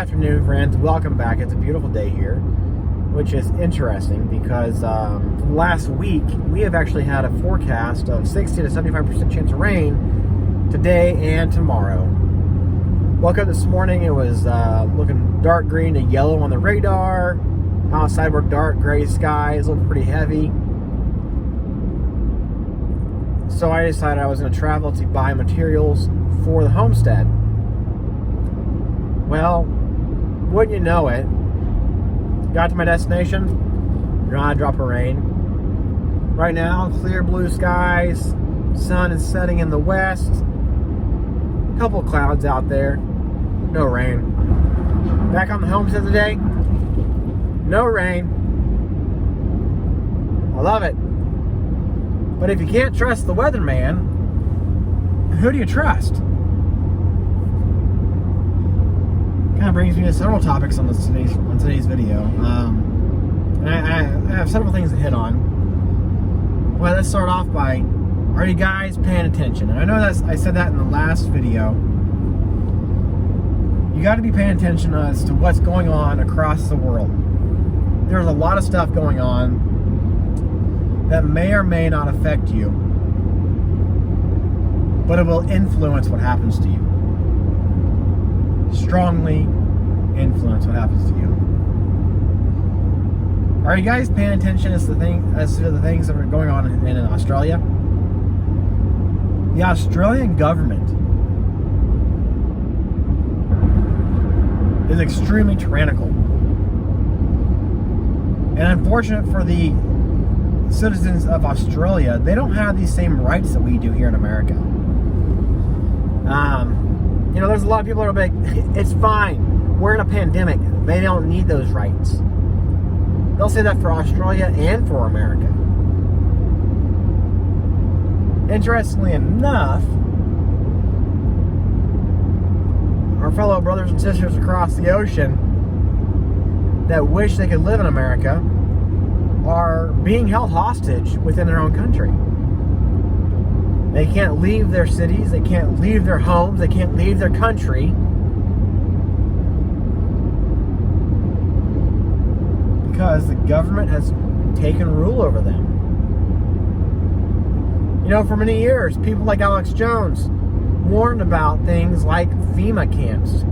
afternoon, friends. Welcome back. It's a beautiful day here, which is interesting because last week we have actually had a forecast of 60 to 75% chance of rain today and tomorrow. Woke up this morning, it was looking dark green to yellow on the radar. Outside were dark gray skies, looked pretty heavy. So I decided I was going to travel to buy materials for the homestead. Well, wouldn't you know it, got to my destination, not a drop of rain. Right now, clear blue skies, sun is setting in the west, a couple of clouds out there, no rain. Back on the homestead today, no rain. I love it. But if you can't trust the weatherman, who do you trust? Kind of brings me to several topics on today's video. And I have several things to hit on. Well, let's start off by, are you guys paying attention? And I know I said that in the last video. You got to be paying attention as to what's going on across the world. There's a lot of stuff going on that may or may not affect you, but it will influence what happens to you. Strongly influence what happens to you. Are you guys paying attention as to the things that are going on in Australia? The Australian government is extremely tyrannical. And unfortunate for the citizens of Australia, they don't have these same rights that we do here in America. There's a lot of people that are like, it's fine, we're in a pandemic, they don't need those rights. They'll say that for Australia and for America. Interestingly enough, our fellow brothers and sisters across the ocean that wish they could live in America are being held hostage within their own country. They can't leave their cities, they can't leave their homes, they can't leave their country because the government has taken rule over them. For many years, people like Alex Jones warned about things like FEMA camps.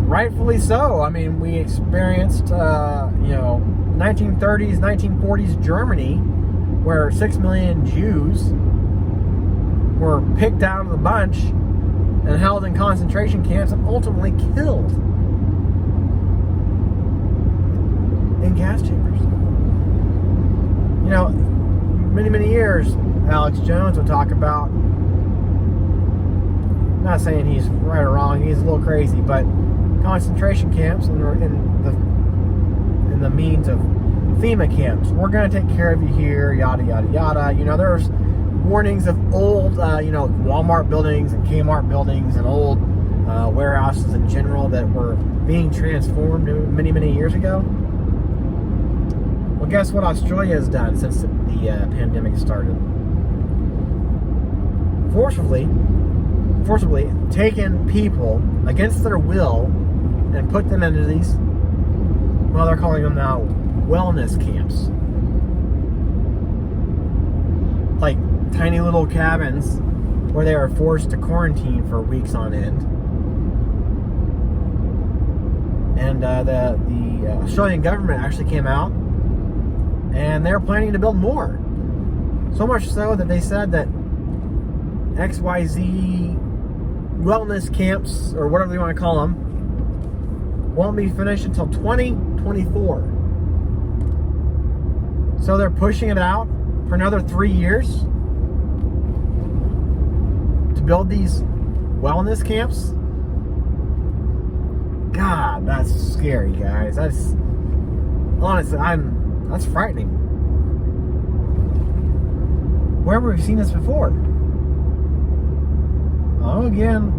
Rightfully so. I mean, we experienced, 1930s, 1940s Germany, where 6 million Jews were picked out of the bunch and held in concentration camps and ultimately killed in gas chambers. Many years, Alex Jones would talk about, not saying he's right or wrong, he's a little crazy, but concentration camps and the means of FEMA camps. We're going to take care of you here, yada, yada, yada. There's warnings of old, Walmart buildings and Kmart buildings and old warehouses in general that were being transformed many, many years ago. Well, guess what Australia has done since the pandemic started? Forcibly taken people against their will and put them into these, well, they're calling them now wellness camps. Like tiny little cabins where they are forced to quarantine for weeks on end. And the Australian government actually came out and they're planning to build more. So much so that they said that XYZ wellness camps, or whatever you want to call them, won't be finished until 2024. So they're pushing it out for another 3 years to build these wellness camps. God, that's scary, guys. That's honestly, that's frightening. Where have we seen this before? Oh, again,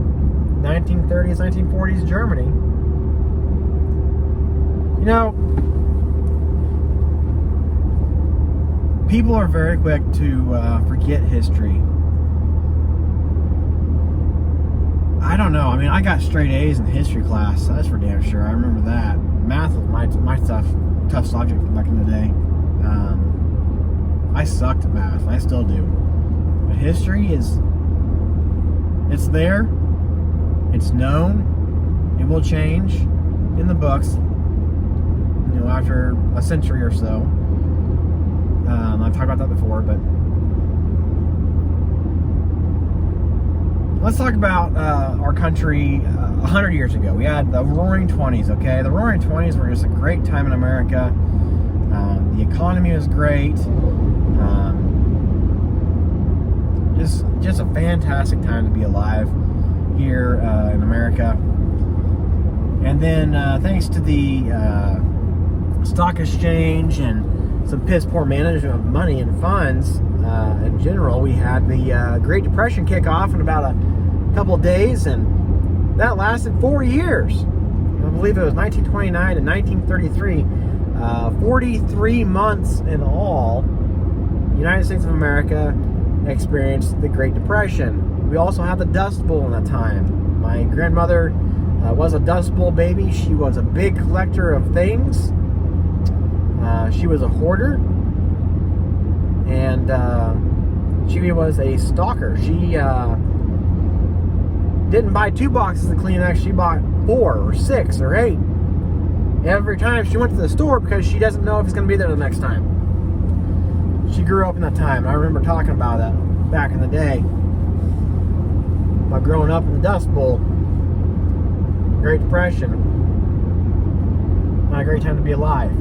1930s, 1940s Germany. People are very quick to forget history. I don't know. I mean, I got straight A's in history class. That's for damn sure. I remember that. Math was my tough subject back in the day. I sucked at math. I still do. But history it's there. It's known. It will change in the books. You know, after a century or so. I've talked about that before, but let's talk about our country 100 years ago. We had the Roaring Twenties, okay? The Roaring Twenties were just a great time in America. The economy was great. Just a fantastic time to be alive here in America. And then thanks to the stock exchange and some piss poor management of money and funds in general, we had the Great Depression kick off in about a couple of days, and that lasted 4 years. I believe it was 1929 and 1933. 43 months in all, the United States of America experienced the Great Depression. We also had the Dust Bowl in that time. My grandmother was a Dust Bowl baby. She was a big collector of things. She was a hoarder, and she was a stalker. She didn't buy 2 boxes of Kleenex. She bought 4 or 6 or 8 every time she went to the store, because she doesn't know if it's going to be there the next time. She grew up in that time, and I remember talking about that back in the day. About growing up in the Dust Bowl, Great Depression. Not a great time to be alive.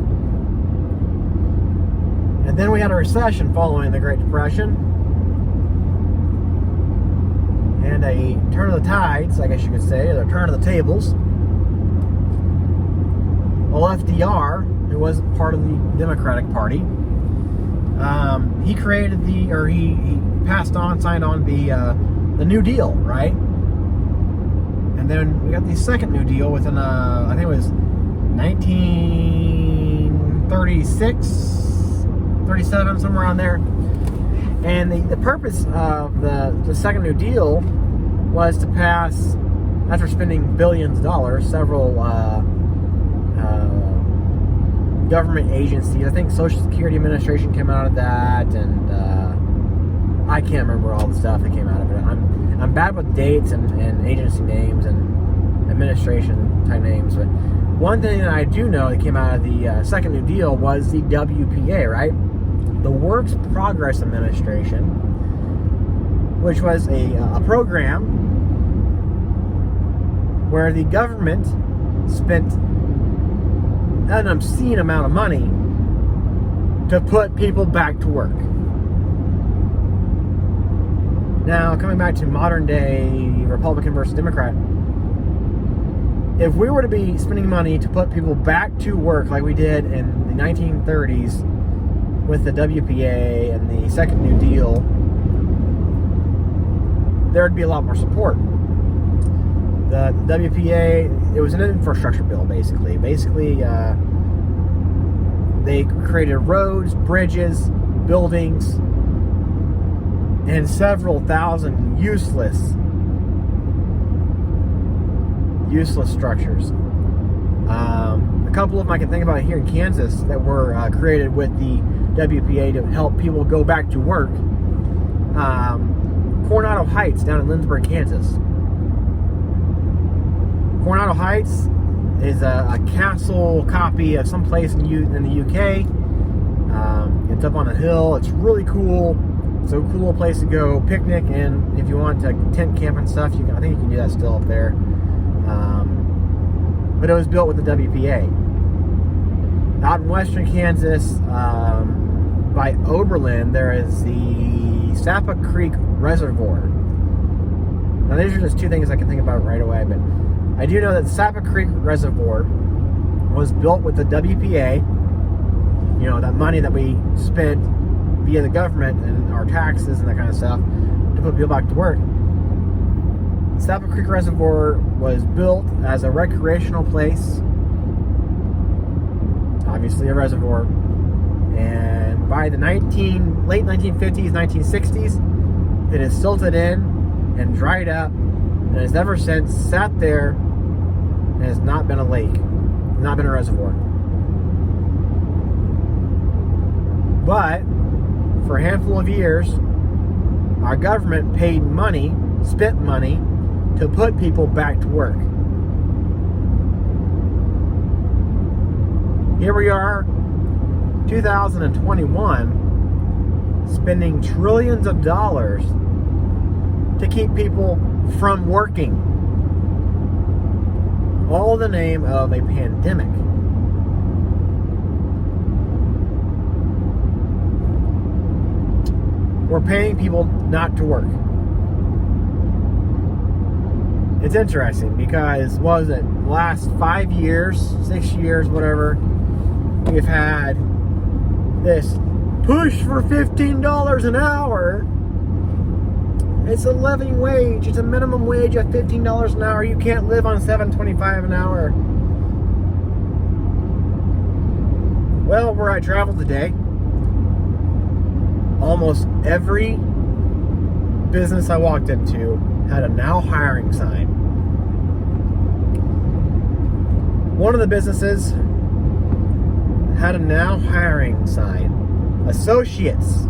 And then we had a recession following the Great Depression. And a turn of the tides, I guess you could say, or a turn of the tables. Well, FDR, who was part of the Democratic Party, he created he passed on, signed on the New Deal, right? And then we got the second New Deal within, I think it was 1936, 37, somewhere around there. And the purpose of the second New Deal was to pass, after spending billions of dollars, several government agencies. I think Social Security Administration came out of that, and I can't remember all the stuff that came out of it. I'm bad with dates and agency names and administration type names, but one thing that I do know that came out of the second New Deal was the WPA, right? The Works Progress Administration, which was a program where the government spent an obscene amount of money to put people back to work. Now, coming back to modern day Republican versus Democrat, if we were to be spending money to put people back to work like we did in the 1930s with the WPA and the second New Deal, there would be a lot more support. The WPA, it was an infrastructure bill, basically. They created roads, bridges, buildings, and several thousand useless structures. A couple of them I can think about here in Kansas that were created with the WPA to help people go back to work. Coronado Heights down in Lindsborg, Kansas. Coronado Heights is a castle copy of some place in the UK. It's up on a hill. It's really cool. It's a cool place to go picnic, and if you want to tent camp and stuff, I think you can do that still up there. But it was built with the WPA. Out in western Kansas, by Oberlin, there is the Stafford Creek Reservoir. Now, these are just 2 things I can think about right away, but I do know that the Stafford Creek Reservoir was built with the WPA, you know, that money that we spent via the government and our taxes and that kind of stuff to put people back to work. The Stafford Creek Reservoir was built as a recreational place, obviously a reservoir, and by the late 1950s, 1960s, it is silted in and dried up and has ever since sat there and has not been a lake, not been a reservoir. But for a handful of years, our government paid money, spent money, to put people back to work. Here we are, 2021, spending trillions of dollars to keep people from working. All in the name of a pandemic. We're paying people not to work. It's interesting because, what was it, last 5 years, 6 years, whatever, we've had this push for $15 an hour. It's a living wage. It's a minimum wage of $15 an hour. You can't live on $7.25 an hour. Well, where I traveled today, almost every business I walked into had a now hiring sign. One of the businesses had a now hiring sign. Associates,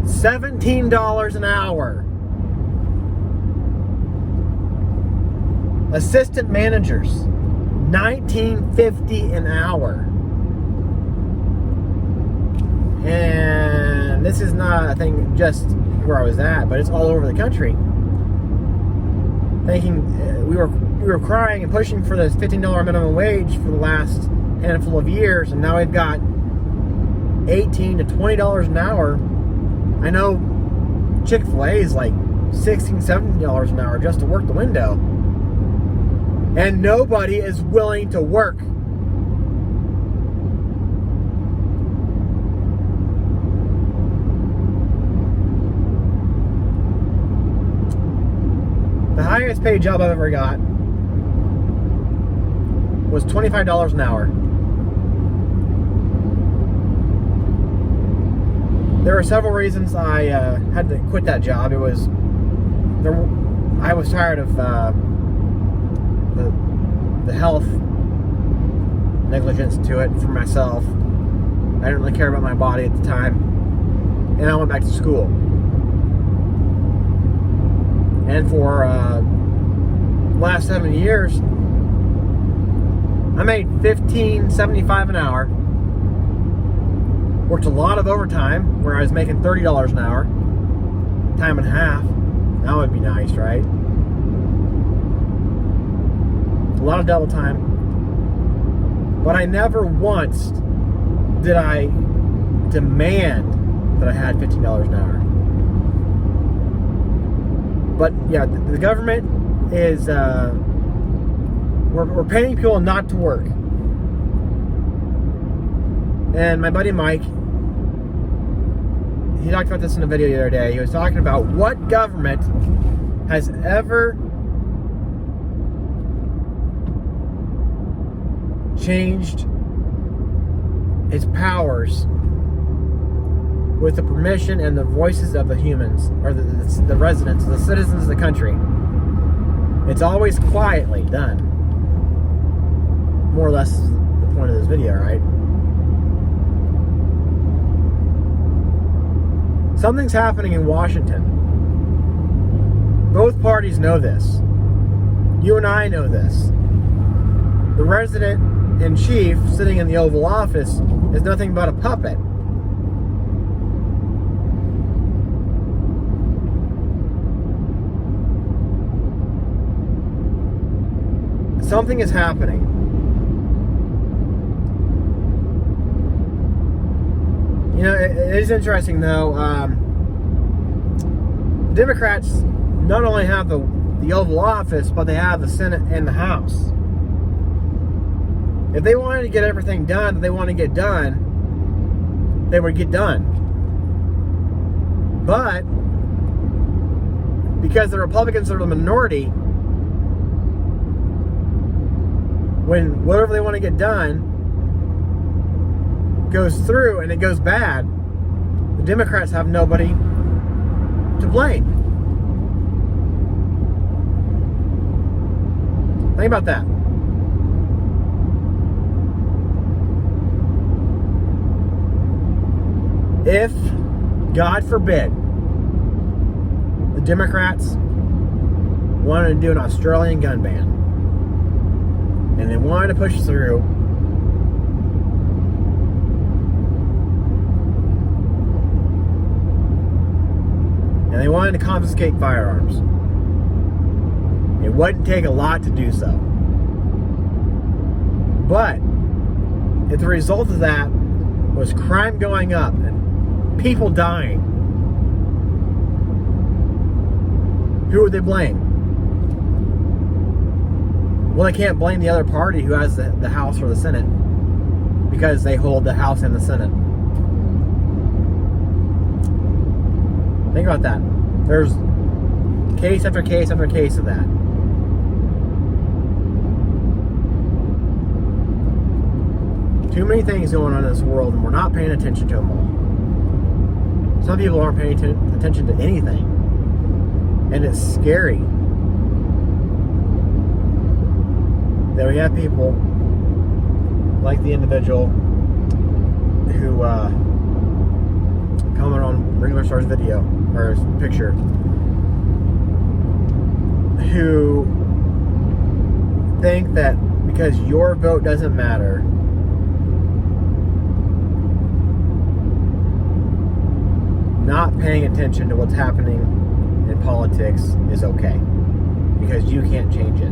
$17 an hour. Assistant managers, $19.50 an hour. And this is not a thing just where I was at, but it's all over the country. Thinking we were crying and pushing for this $15 minimum wage for the last handful of years, and now we've got $18 to $20 an hour. I know Chick-fil-A is like $16, $17 an hour just to work the window. And nobody is willing to work. The highest paid job I've ever got was $25 an hour. There were several reasons I had to quit that job. I was tired of the health negligence to it for myself. I didn't really care about my body at the time, and I went back to school. And for last 7 years, I made $15.75 an hour. Worked a lot of overtime, where I was making $30 an hour, time and a half. That would be nice, right? A lot of double time. But I never once did I demand that I had $15 an hour. But yeah, the government is, we're paying people not to work. And my buddy Mike, he talked about this in a video the other day. He was talking about what government has ever changed its powers with the permission and the voices of the humans, or the residents, the citizens of the country. It's always quietly done. More or less the point of this video, right? Something's happening in Washington. Both parties know this. You and I know this. The resident-in-chief sitting in the Oval Office is nothing but a puppet. Something is happening. You know, it is interesting though. Democrats not only have the Oval Office, but they have the Senate and the House. If they wanted to get everything done that they want to get done, they would get done. But because the Republicans are the minority, when whatever they want to get done goes through and it goes bad, the Democrats have nobody to blame. Think about that. If, God forbid, the Democrats wanted to do an Australian gun ban, and they wanted to push through, and they wanted to confiscate firearms, it wouldn't take a lot to do so. But if the result of that was crime going up and people dying, who would they blame? Well, they can't blame the other party who has the House or the Senate, because they hold the House and the Senate. Think about that. There's case after case after case of that. Too many things going on in this world, and we're not paying attention to them all. Some people aren't paying attention to anything, and it's scary that we have people like the individual who commented on Regular Star's video or his picture, who think that because your vote doesn't matter, not paying attention to what's happening in politics is okay, because you can't change it.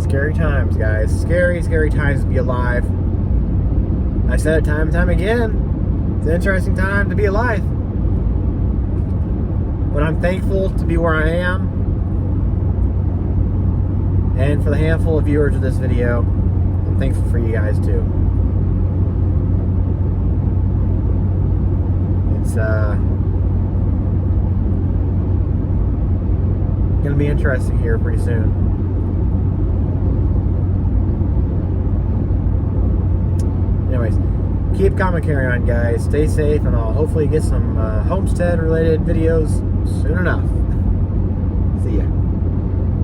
Scary times, guys. Scary, scary times to be alive. I said it time and time again. It's an interesting time to be alive. But I'm thankful to be where I am. And for the handful of viewers of this video, I'm thankful for you guys too. It's gonna be interesting here pretty soon. Anyways, keep commentary on, guys. Stay safe, and I'll hopefully get some homestead related videos soon enough. See ya.